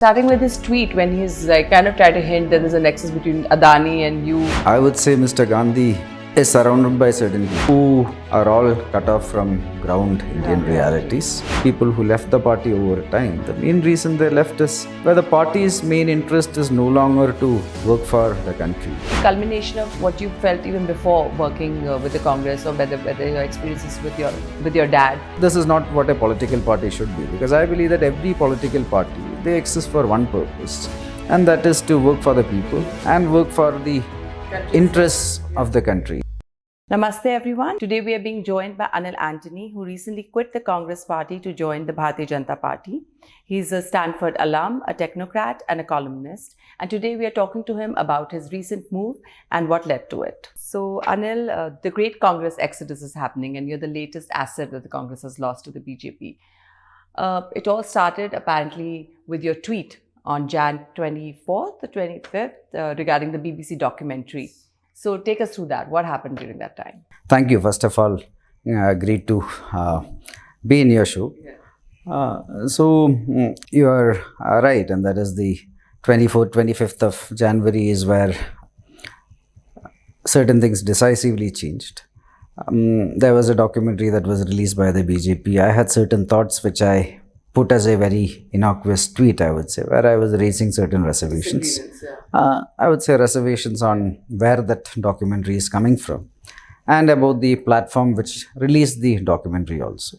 Starting with his tweet when he's kind of trying to hint that there's a nexus between Adani and you. I would say Mr. Gandhi is surrounded by certain people who are all cut off from ground Indian realities. People who left the party over time. The main reason they left is where the party's main interest is no longer to work for the country. Culmination of what you felt even before working with the Congress, or whether your experiences with your dad. This is not what a political party should be, because I believe that every political party, they exist for one purpose, and that is to work for the people and work for the interests of the country. Namaste everyone. Today we are being joined by Anil Antony, who recently quit the Congress party to join the Bharatiya Janata Party. He's a Stanford alum, a technocrat and a columnist. And today we are talking to him about his recent move and what led to it. So Anil, the great Congress exodus is happening and you're the latest asset that the Congress has lost to the BJP. It all started apparently with your tweet on Jan 24th, the 25th, regarding the BBC documentary. So take us through that. What happened during that time? Thank you. First of all, great to be in your show. You are right, and that is the 24th, 25th of January is where certain things decisively changed. There was a documentary that was released by the BJP. I had certain thoughts which I put as a very innocuous tweet, I would say, where I was raising certain reservations. I would say reservations on where that documentary is coming from and about the platform which released the documentary also.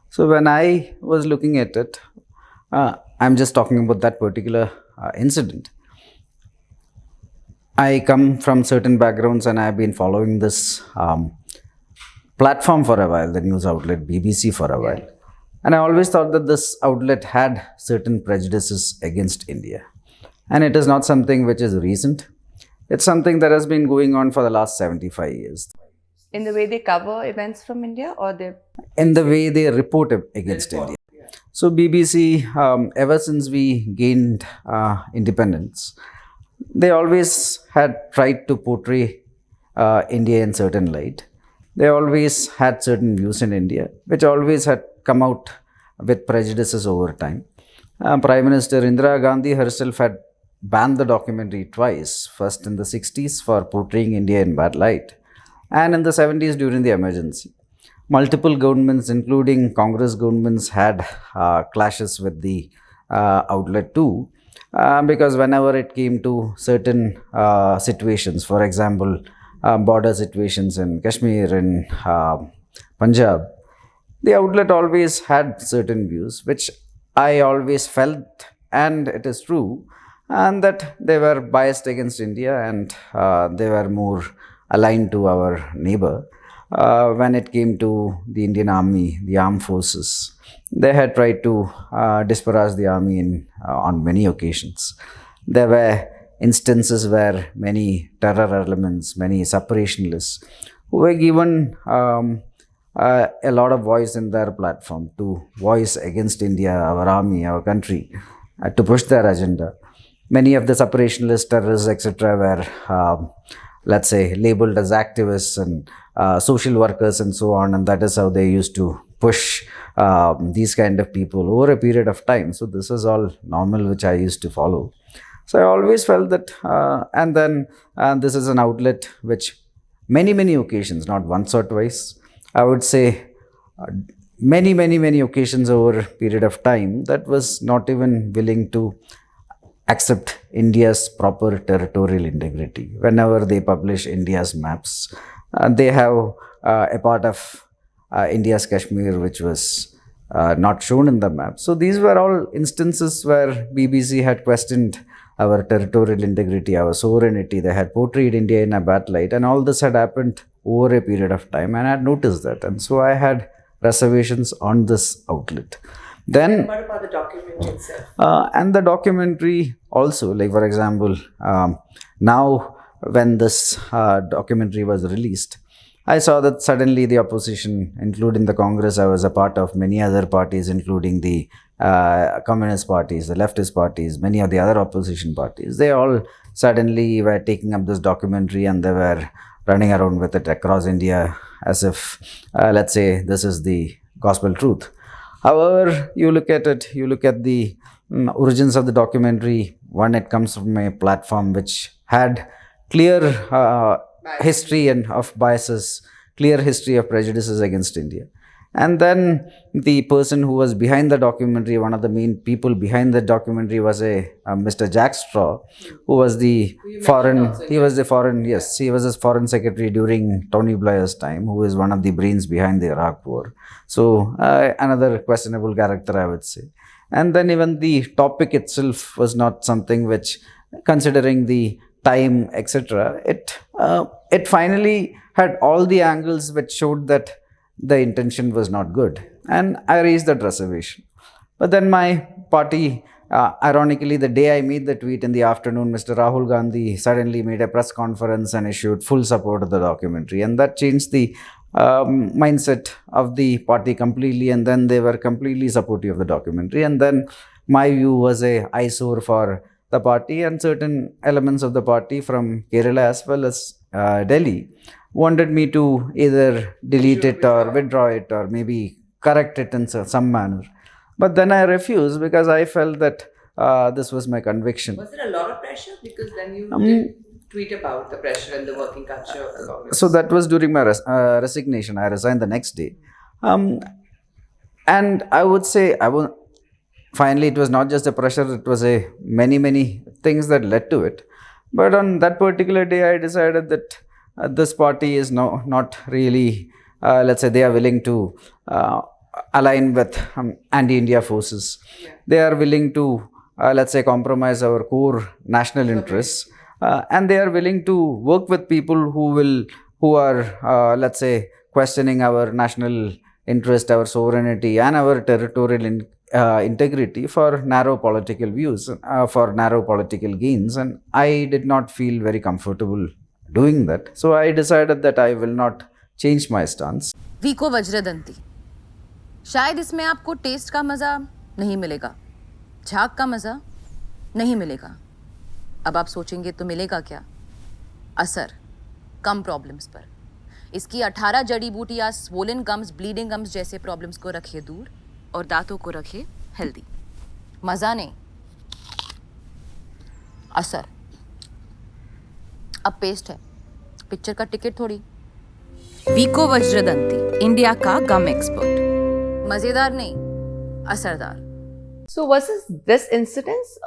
So when I was looking at it, I'm just talking about that particular incident. I come from certain backgrounds and I've been following this platform for a while, the news outlet BBC for a while. And I always thought that this outlet had certain prejudices against India. And it is not something which is recent. It's something that has been going on for the last 75 years. In the way they cover events from India, or they... In the way they report against India. So BBC, ever since we gained independence, they always had tried to portray India in certain light. They always had certain views in India, which always had come out with prejudices over time. Prime Minister Indira Gandhi herself had banned the documentary twice, first in the 60s for portraying India in bad light, and in the 70s during the emergency. Multiple governments, including Congress governments, had clashes with the outlet too, because whenever it came to certain situations, for example, border situations in Kashmir and Punjab, the outlet always had certain views, which I always felt, and it is true, and that they were biased against India and they were more aligned to our neighbor. When it came to the Indian Army, the armed forces, they had tried to disparage the army on many occasions. There were instances where many terror elements, many separationists who were given a lot of voice in their platform to voice against India, our army, our country, to push their agenda. Many of the separationists, terrorists, etc. were, let's say, labeled as activists and social workers and so on, and that is how they used to push these kind of people over a period of time. So this is all normal, which I used to follow. So I always felt that, and then this is an outlet which many occasions, not once or twice, I would say many occasions over a period of time, that was not even willing to accept India's proper territorial integrity. Whenever they publish India's maps, they have a part of India's Kashmir which was not shown in the map. So these were all instances where BBC had questioned our territorial integrity, our sovereignty. They had portrayed India in a bad light, and all this had happened over a period of time, and I had noticed that, and so I had reservations on this outlet. Then, what about the documentary itself? And the documentary also, like for example, now when this documentary was released, I saw that suddenly the opposition, including the Congress, I was a part of many other parties, including the communist parties, the leftist parties, many of the other opposition parties, they all suddenly were taking up this documentary and they were running around with it across India as if, let's say, this is the gospel truth. However, you look at it, you look at the origins of the documentary, one, it comes from a platform which had clear history and of biases, clear history of prejudices against India. And then the person who was behind the documentary, one of the main people behind the documentary was a Mr. Jack Straw, who was the foreign, he was the foreign, yes, he was a foreign secretary during Tony Blair's time, who is one of the brains behind the Iraq war. So another questionable character, I would say. And then even the topic itself was not something which, considering the time, etc., it finally had all the angles which showed that the intention was not good, and I raised that reservation. But then my party, ironically, the day I made the tweet in the afternoon, Mr. Rahul Gandhi suddenly made a press conference and issued full support of the documentary, and that changed the mindset of the party completely, and then they were completely supportive of the documentary. And then my view was a eyesore for the party, and certain elements of the party from Kerala as well as Delhi wanted me to either delete it or withdraw it or maybe correct it in some manner. But then I refused because I felt that this was my conviction. Was there a lot of pressure? Because then you did tweet about the pressure and the working culture of the Congress. So that was during my resignation. I resigned the next day. And I would say, finally, it was not just the pressure, it was many things that led to it. But on that particular day, I decided that this party is not really, let's say, they are willing to align with anti-India forces. Yeah. They are willing to, let's say, compromise our core national interests. And they are willing to work with people who are, let's say, questioning our national interest, our sovereignty, and our territorial integrity for narrow political views, for narrow political gains. And I did not feel very comfortable doing that. So I decided that I will not change my stance. वीको वज्रदंती, शायद इसमें आपको test का मज़ा नहीं मिलेगा, झाग का मज़ा नहीं मिलेगा. अब आप सोचेंगे तो मिलेगा क्या? असर कम प्रॉब्लम्स पर. इसकी 18 जड़ी बूटियाँ स्वोलन गम्स, ब्लीडिंग गम्स जैसे प्रॉब्लम्स को रखिए दूर और दांतों को रखिए हेल्दी. मज़ा नहीं, असर. अब पेस्ट है, पिक्चर का टिकट थोड़ी. वीको वज्रदंती, इंडिया का गम एक्सपर्ट. मजेदार नहीं, असरदार. So was this instance,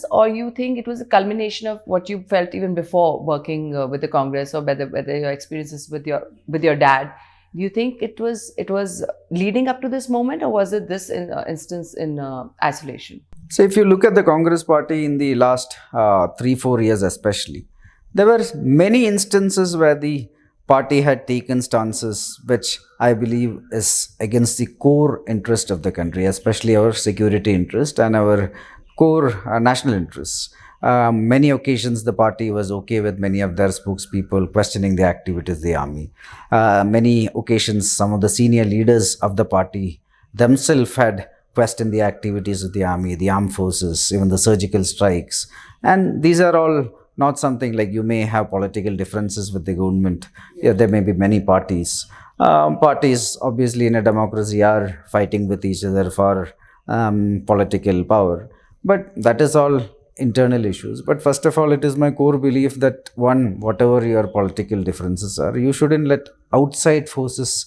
or you think it was a culmination of what you felt even before working with the Congress, or whether your experiences with your dad? Do you think it was leading up to this moment, or was it this instance in isolation? So if you look at the Congress party in the last 3-4 years especially, there were many instances where the party had taken stances which I believe is against the core interest of the country, especially our security interest and our core national interests. Many occasions the party was okay with many of their spokespeople questioning the activities of the army. Many occasions some of the senior leaders of the party themselves had questioned the activities of the army, the armed forces, even the surgical strikes. And these are all not something like you may have political differences with the government. Yeah, there may be many parties. Parties, obviously, in a democracy are fighting with each other for political power. But that is all internal issues. But first of all, it is my core belief that whatever your political differences are, you shouldn't let outside forces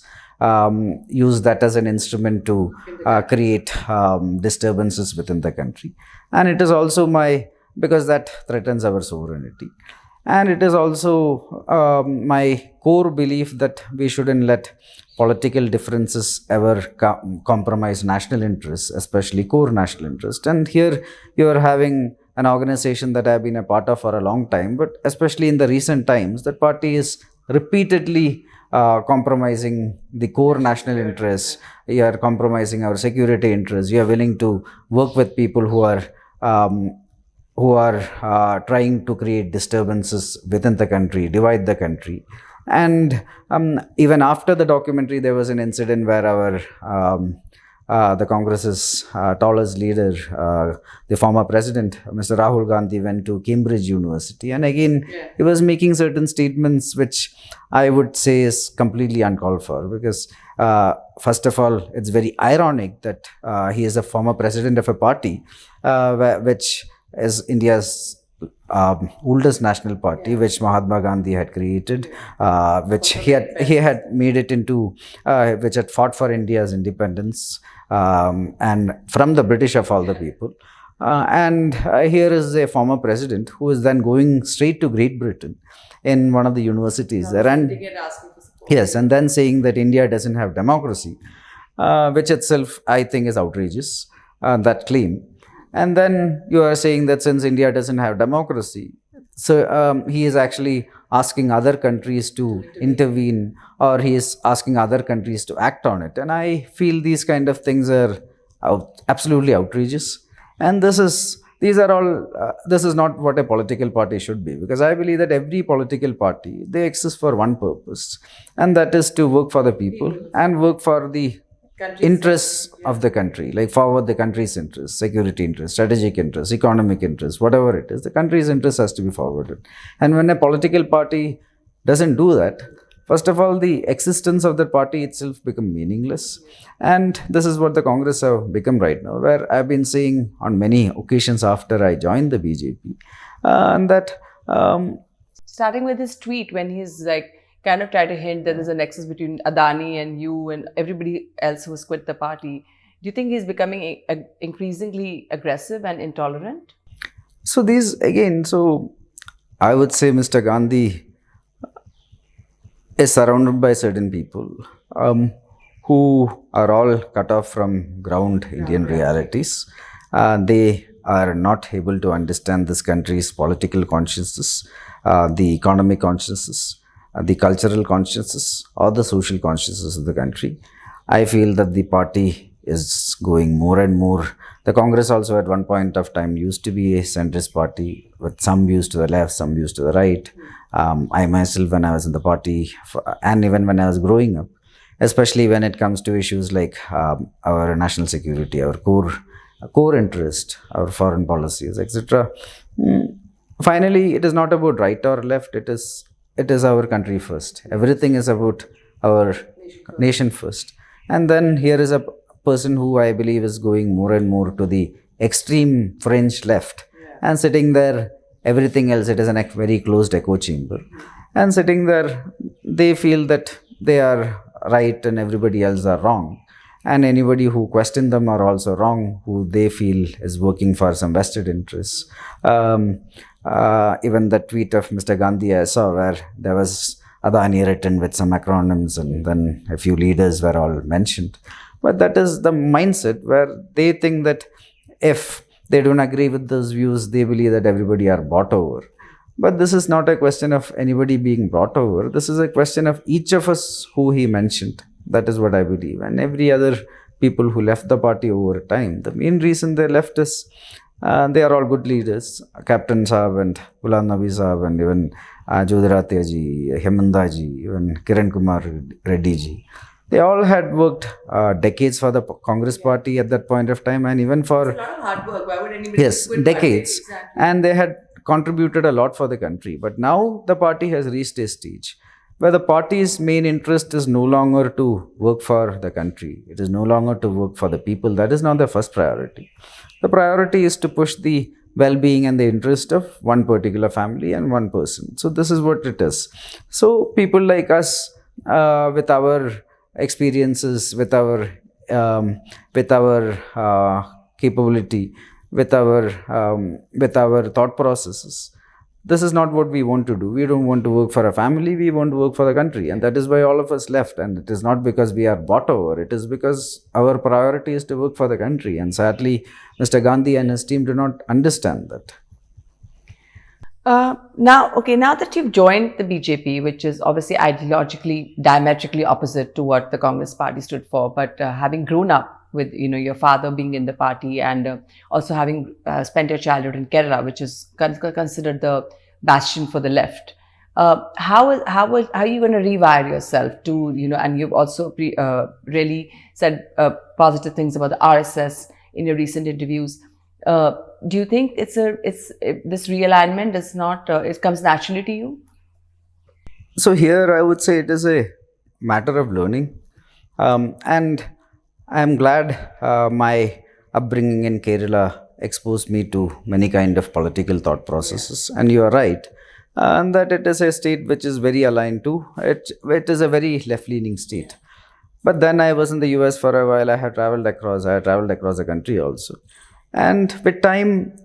use that as an instrument to create disturbances within the country. And it is also because that threatens our sovereignty. And it is also my core belief that we shouldn't let political differences ever compromise national interests, especially core national interests. And here you are having an organization that I have been a part of for a long time, but especially in the recent times, that party is repeatedly compromising the core national interests. You are compromising our security interests. You are willing to work with people who are trying to create disturbances within the country, divide the country. And even after the documentary, there was an incident where the Congress's tallest leader, the former president, Mr. Rahul Gandhi, went to Cambridge University. And again, he was making certain statements which I would say is completely uncalled for, because First of all, it's very ironic that he is a former president of a party which is India's oldest national party, which Mahatma Gandhi had created, which he had made it into, which had fought for India's independence and from the British of all the people. And here is a former president who is then going straight to Great Britain in one of the universities there, and yes, and then saying that India doesn't have democracy, which itself I think is outrageous, that claim. And then you are saying that since India doesn't have democracy, so he is actually asking other countries to intervene, or he is asking other countries to act on it. And I feel these kind of things are absolutely outrageous. And this is not what a political party should be, because I believe that every political party, they exist for one purpose, and that is to work for the people and work for the interests of the country, like forward the country's interests, security interests, strategic interests, economic interests, whatever it is, the country's interest has to be forwarded. And when a political party doesn't do that, first of all, the existence of the party itself become meaningless. And this is what the Congress have become right now, where I've been saying on many occasions after I joined the BJP, that starting with his tweet when he's like kind of try to hint that there's a nexus between Adani and you and everybody else who's quit the party. Do you think he's becoming increasingly aggressive and intolerant? So I would say Mr. Gandhi is surrounded by certain people who are all cut off from ground Indian realities. They are not able to understand this country's political consciousness, the economic consciousness, the cultural consciousness, or the social consciousness of the country. I feel that the party is going more and more. The Congress also at one point of time used to be a centrist party with some views to the left, some views to the right. I myself, when I was in the party, and even when I was growing up, especially when it comes to issues like our national security, our core interest, our foreign policies, etc. Finally, it is not about right or left. It is our country first. Everything is about our nation first. And then here is a person who I believe is going more and more to the extreme French left, and sitting there, everything else, it is a very closed echo chamber. And sitting there, they feel that they are right and everybody else are wrong. And anybody who question them are also wrong, who they feel is working for some vested interests. Even the tweet of Mr. Gandhi I saw, where there was Adani written with some acronyms, and then a few leaders were all mentioned. But that is the mindset where they think that if they don't agree with those views, they believe that everybody are bought over. But this is not a question of anybody being brought over. This is a question of each of us who he mentioned. That is what I believe. And every other people who left the party over time, the main reason they left is they are all good leaders. Captain Saab and Ghulam Nabi Saab, and even Jyotiradittya ji, Hemanta ji, even Kiran Kumar Reddy ji. They all had worked decades for the Congress party at that point of time, and even for a lot of hard work. Why would anybody yes, quit decades. Exactly. And they had contributed a lot for the country. But now the party has reached a stage where the party's main interest is no longer to work for the country. It is no longer to work for the people. That is not the first priority. The priority is to push the well-being and the interest of one particular family and one person. So this is what it is. So people like us, with our experiences, with our capability, with our thought processes, this is not what we want to do. We don't want to work for a family, we want to work for the country. And that is why all of us left. And it is not because we are bought over, it is because our priority is to work for the country. And sadly, Mr. Gandhi and his team do not understand that. Now that you've joined the BJP, which is obviously ideologically diametrically opposite to what the Congress party stood for, but having grown up with your father being in the party, and also having spent your childhood in Kerala, which is considered the bastion for the left, how are you going to rewire yourself to and you've also really said positive things about the RSS in your recent interviews. Do you think this realignment is not it comes naturally to you? So here I would say it is a matter of learning. And I'm glad my upbringing in Kerala exposed me to many kind of political thought processes. And you are right, and that it is a state which is very aligned to it. It is a very left-leaning state. But then I was in the US for a while. I had traveled across. I had traveled across the country also, and with time,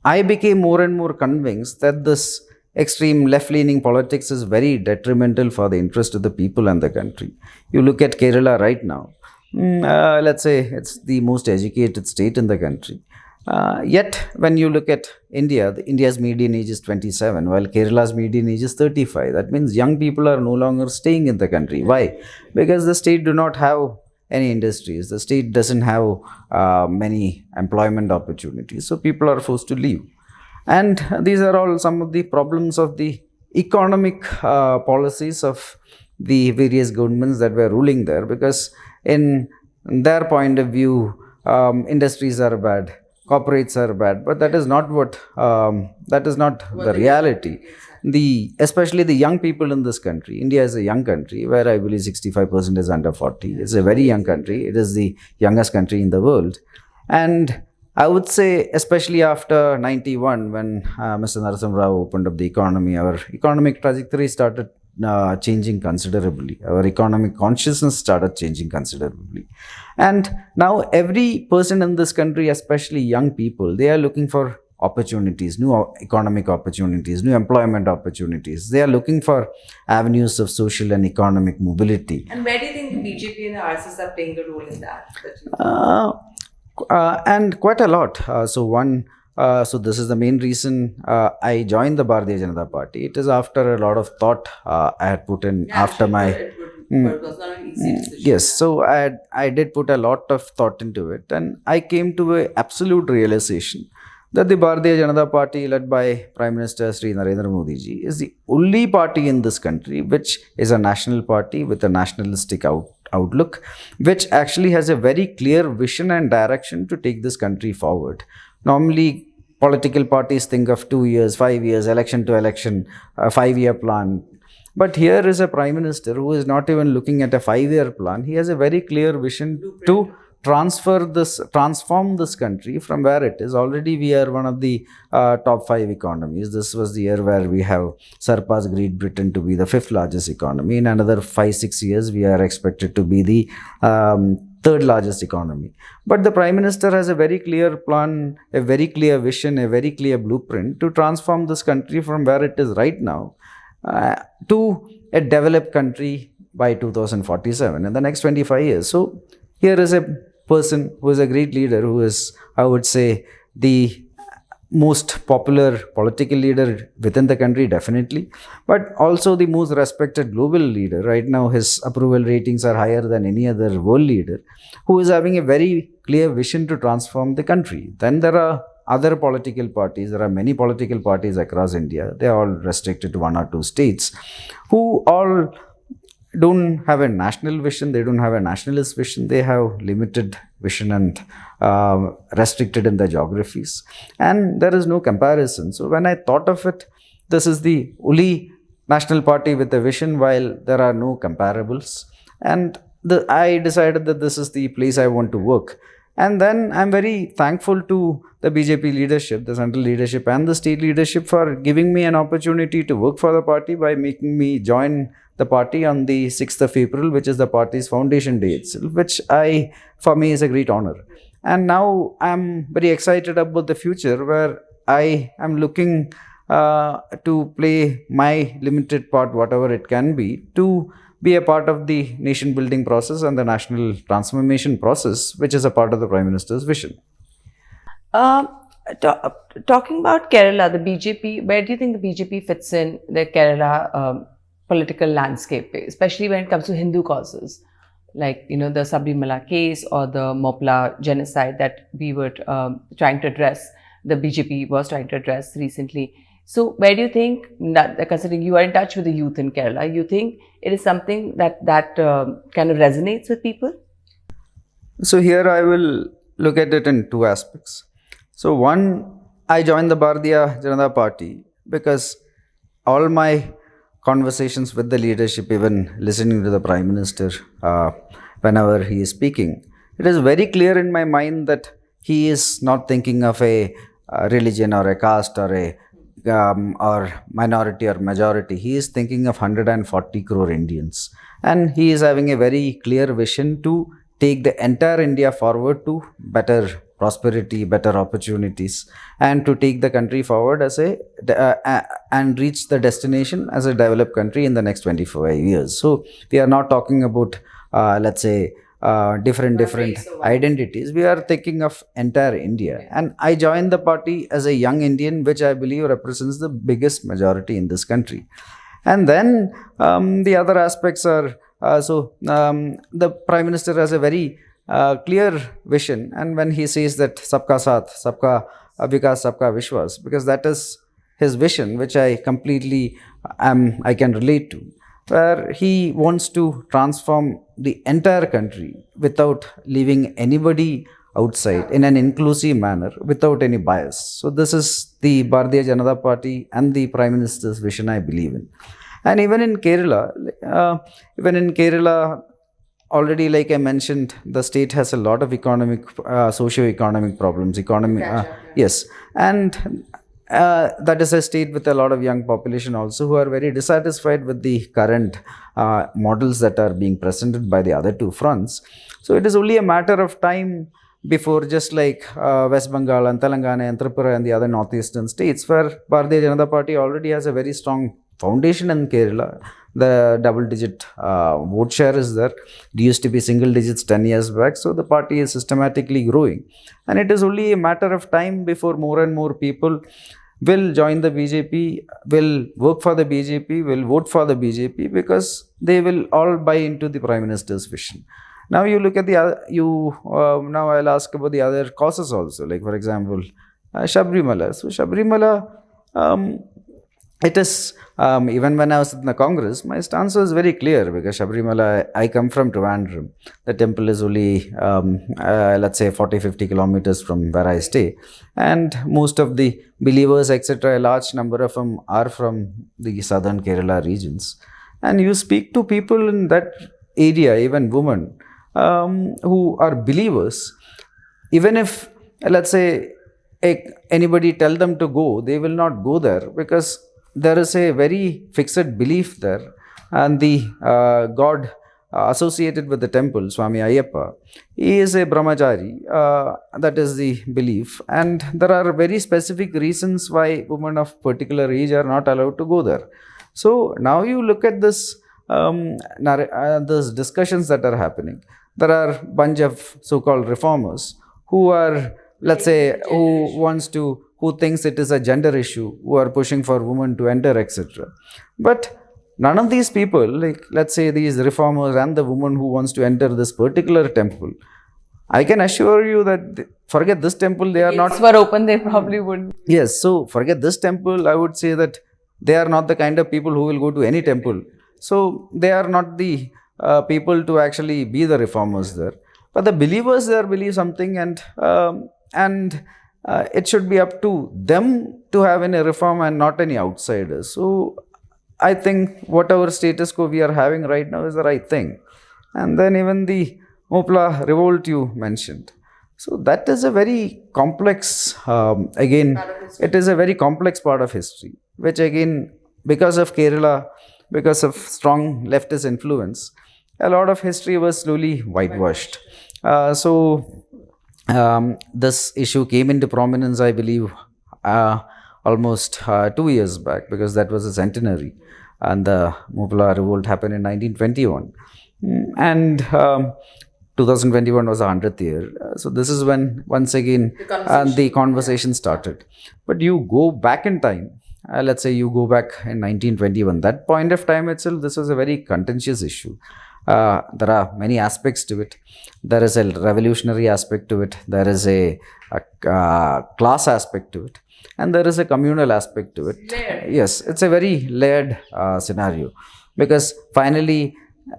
I became more and more convinced that this extreme left-leaning politics is very detrimental for the interest of the people and the country. You look at Kerala right now. Let's say it's the most educated state in the country. Yet, when you look at India, India's median age is 27, while Kerala's median age is 35. That means young people are no longer staying in the country. Why? Because the state do not have any industries. The state doesn't have many employment opportunities. So people are forced to leave. And these are all some of the problems of the economic policies of the various governments that were ruling there, because in their point of view, industries are bad, corporates are bad, but that is not the reality. Especially the young people in this country. India is a young country where I believe 65% is under 40. It's a very young country. It is the youngest country in the world. And I would say, especially after 91, when Mr. Narasimha Rao opened up the economy, our economic trajectory started changing considerably. Our economic consciousness started changing considerably. And now every person in this country, especially young people, they are looking for opportunities, new economic opportunities, new employment opportunities. They are looking for avenues of social and economic mobility. And where do you think the BJP and the RSS are playing a role in that? And quite a lot. So this is the main reason I joined the Bharatiya Janata Party. It is after a lot of thought I had put in after my. But it was not an easy decision. Yes, so I did put a lot of thought into it, and I came to an absolute realization that the Bharatiya Janata Party, led by Prime Minister Sri Narendra Modi ji, is the only party in this country which is a national party with a nationalistic outlook, which actually has a very clear vision and direction to take this country forward. Normally, political parties think of 2 years, 5 years, election to election, a 5-year plan. But here is a Prime Minister who is not even looking at a 5-year plan. He has a very clear vision to transform this country from where it is. Already we are one of the top 5 economies. This was the year where we have surpassed Great Britain to be the 5th largest economy. In another 5-6 years, we are expected to be the 3rd largest economy. But the Prime Minister has a very clear plan, a very clear vision, a very clear blueprint to transform this country from where it is right now to a developed country by 2047, in the next 25 years. So here is a person who is a great leader, who is, I would say, the most popular political leader within the country, definitely, but also the most respected global leader. Right now, his approval ratings are higher than any other world leader, who is having a very clear vision to transform the country. Then there are other political parties. There are many political parties across India. They are all restricted to 1 or 2 states, who all don't have a national vision. They don't have a nationalist vision. They have limited vision and restricted in the geographies. And there is no comparison. So when I thought of it, this is the only national party with a vision, while there are no comparables. And I decided that this is the place I want to work. And then I'm very thankful to the BJP leadership, the central leadership and the state leadership, for giving me an opportunity to work for the party by making me join the party on the 6th of April, which is the party's foundation day itself, which for me is a great honor. And now I'm very excited about the future, where I am looking to play my limited part, whatever it can be, to be a part of the nation building process and the national transformation process, which is a part of the Prime Minister's vision. Talking about Kerala, the BJP, where do you think the BJP fits in the Kerala political landscape, especially when it comes to Hindu causes, like, the Sabrimala case or the Mopla genocide that we were trying to address, the BJP was trying to address recently. So where do you think, that, considering you are in touch with the youth in Kerala, you think it is something that kind of resonates with people? So here I will look at it in 2 aspects. So one, I joined the Bharatiya Janata Party because all my conversations with the leadership, even listening to the Prime Minister whenever he is speaking, it is very clear in my mind that he is not thinking of a religion or a caste or a or minority or majority. He is thinking of 140 crore Indians, and he is having a very clear vision to take the entire India forward to better prosperity, better opportunities, and to take the country forward as and reach the destination as a developed country in the next 25 years. So we are not talking about let's say different identities. We are thinking of entire India, and I joined the party as a young Indian, which I believe represents the biggest majority in this country. And then the other aspects are the Prime Minister has a very clear vision, and when he says that sabka saath, sabka vikas, sabka vishwas, because that is his vision, which I completely I can relate to, where he wants to transform the entire country without leaving anybody outside, in an inclusive manner, without any bias. So this is the Bharatiya Janata Party and the Prime Minister's vision I believe in. And even in Kerala, already, like I mentioned, the state has a lot of socio-economic problems. Yes, and that is a state with a lot of young population also, who are very dissatisfied with the current models that are being presented by the other two fronts. So it is only a matter of time before, just like West Bengal and Telangana and Tripura and the other northeastern states, where Bharatiya Janata Party already has a very strong foundation in Kerala. The double-digit vote share is there. It used to be single digits 10 years back. So the party is systematically growing. And it is only a matter of time before more and more people will join the BJP, will work for the BJP, will vote for the BJP, because they will all buy into the Prime Minister's vision. Now you look at the other, now I'll ask about the other causes also, like for example, Sabrimala. So Sabrimala, it is, even when I was in the Congress, my stance was very clear, because Sabrimala, I come from Trivandrum. The temple is only, let's say 40-50 kilometers from where I stay. And most of the believers, etc., a large number of them are from the southern Kerala regions. And you speak to people in that area, even women, who are believers, even if, let's say, anybody tell them to go, they will not go there, because there is a very fixed belief there, and the god associated with the temple, Swami Ayyappa, he is a brahmachari. That is the belief, and there are very specific reasons why women of particular age are not allowed to go there. So now you look at this, these discussions that are happening. There are a bunch of so-called reformers who are, let's say, who thinks it is a gender issue, who are pushing for women to enter, etc. But none of these people, like let's say these reformers and the woman who wants to enter this particular temple, I can assure you that forget this temple, they are not. If were open, they probably wouldn't. Yes, so forget this temple, I would say that they are not the kind of people who will go to any temple. So they are not the people to actually be the reformers there. But the believers there believe something, and it should be up to them to have any reform and not any outsiders. So I think whatever status quo we are having right now is the right thing. And then even the Mopla revolt you mentioned. So that is a very complex, again, it is a very complex part of history, which again, because of Kerala, because of strong leftist influence, a lot of history was slowly whitewashed. This issue came into prominence, I believe, almost 2 years back, because that was a centenary, and the Mopla revolt happened in 1921, and 2021 was the 100th year. So this is when once again the conversation started. But you go back in time, let's say you go back in 1921, that point of time itself, this was a very contentious issue. There are many aspects to it. There is a revolutionary aspect to it. There is a class aspect to it. And there is a communal aspect to it. Layered. Yes, it's a very layered scenario. Because finally,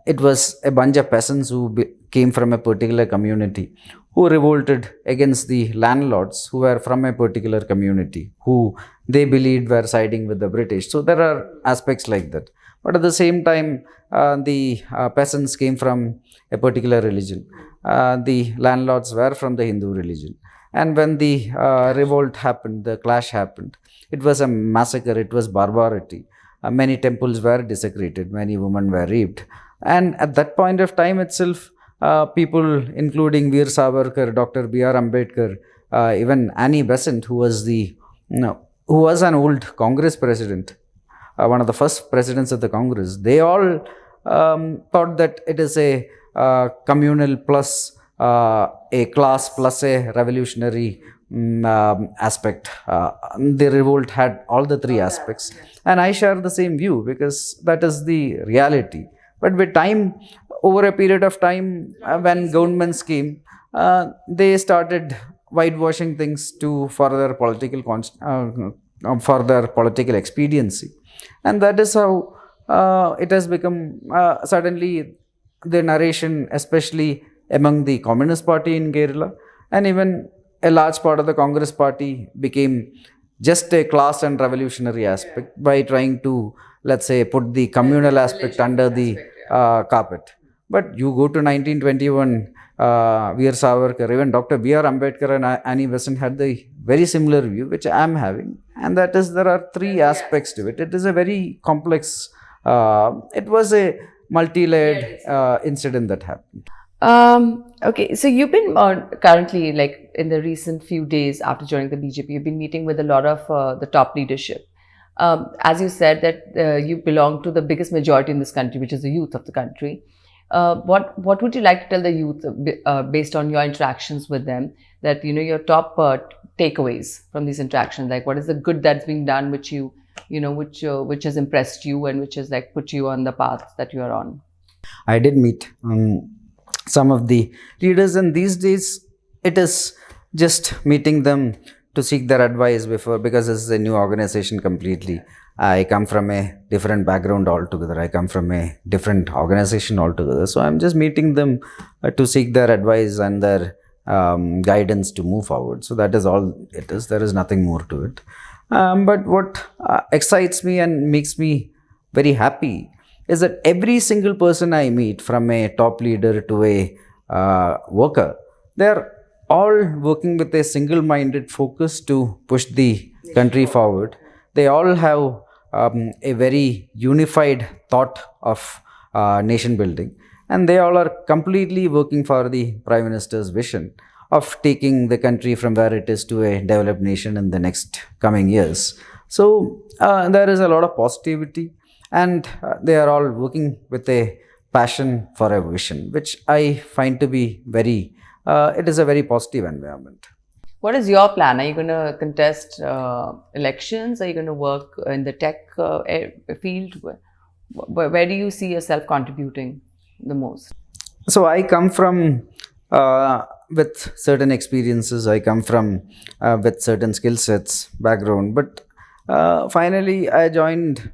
it was a bunch of peasants who came from a particular community, who revolted against the landlords who were from a particular community, who they believed were siding with the British. So there are aspects like that. But at the same time, the peasants came from a particular religion. The landlords were from the Hindu religion. And when the revolt happened, the clash happened, it was a massacre, it was barbarity. Many temples were desecrated, many women were raped. And at that point of time itself, people including Veer Savarkar, Dr. B.R. Ambedkar, even Annie Besant, who was who was an old Congress president, one of the first presidents of the Congress, they all thought that it is a communal plus a class plus a revolutionary aspect. The revolt had all the three aspects, and I share the same view because that is the reality. But with time, over a period of time, when governments came, they started whitewashing things to further political expediency, and that is how it has become suddenly the narration, especially among the Communist Party in Kerala, and even a large part of the Congress Party became just a class and revolutionary aspect by trying to, let's say, put the communal aspect under the carpet. But you go to 1921, Veer Savarkar, even Dr. B.R. Ambedkar and Annie Besant had the very similar view, which I am having, and that is there are three aspects to it. It is a very complex, it was a multi-layered incident that happened. Okay, so you've been currently, like in the recent few days after joining the BJP, you've been meeting with a lot of the top leadership. As you said that you belong to the biggest majority in this country, which is the youth of the country. What would you like to tell the youth based on your interactions with them, that your top takeaways from these interactions? Like, what is the good that's being done, which which has impressed you and which has like put you on the path that you are on? I did meet some of the leaders, and these days it is just meeting them to seek their advice because this is a new organization completely. I come from a different background altogether. I come from a different organization altogether. So I'm just meeting them to seek their advice and their guidance to move forward. So that is all it is. There is nothing more to it. But what excites me and makes me very happy is that every single person I meet, from a top leader to a worker, they're all working with a single-minded focus to push the country forward. They all have a very unified thought of nation building, and they all are completely working for the Prime Minister's vision of taking the country from where it is to a developed nation in the next coming years. So there is a lot of positivity, and they are all working with a passion for a vision, which I find to be it is a very positive environment. What is your plan? Are you going to contest elections? Are you going to work in the tech field? Where do you see yourself contributing the most? So I come from with certain experiences. I come from with certain skill sets, background. But finally, I joined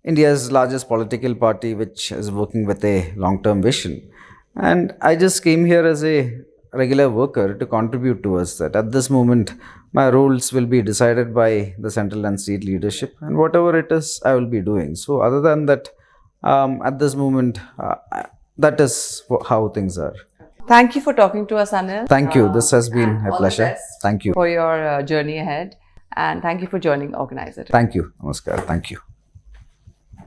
India's largest political party, which is working with a long-term vision. And I just came here as a regular worker to contribute towards that. At this moment, my roles will be decided by the central and state leadership, and whatever it is, I will be doing. So other than that, at this moment, that is how things are. Thank you for talking to us, Anil. Thank you. This has been a pleasure. Thank you for your journey ahead, and thank you for joining Organiser. Thank you. Namaskar. Thank you.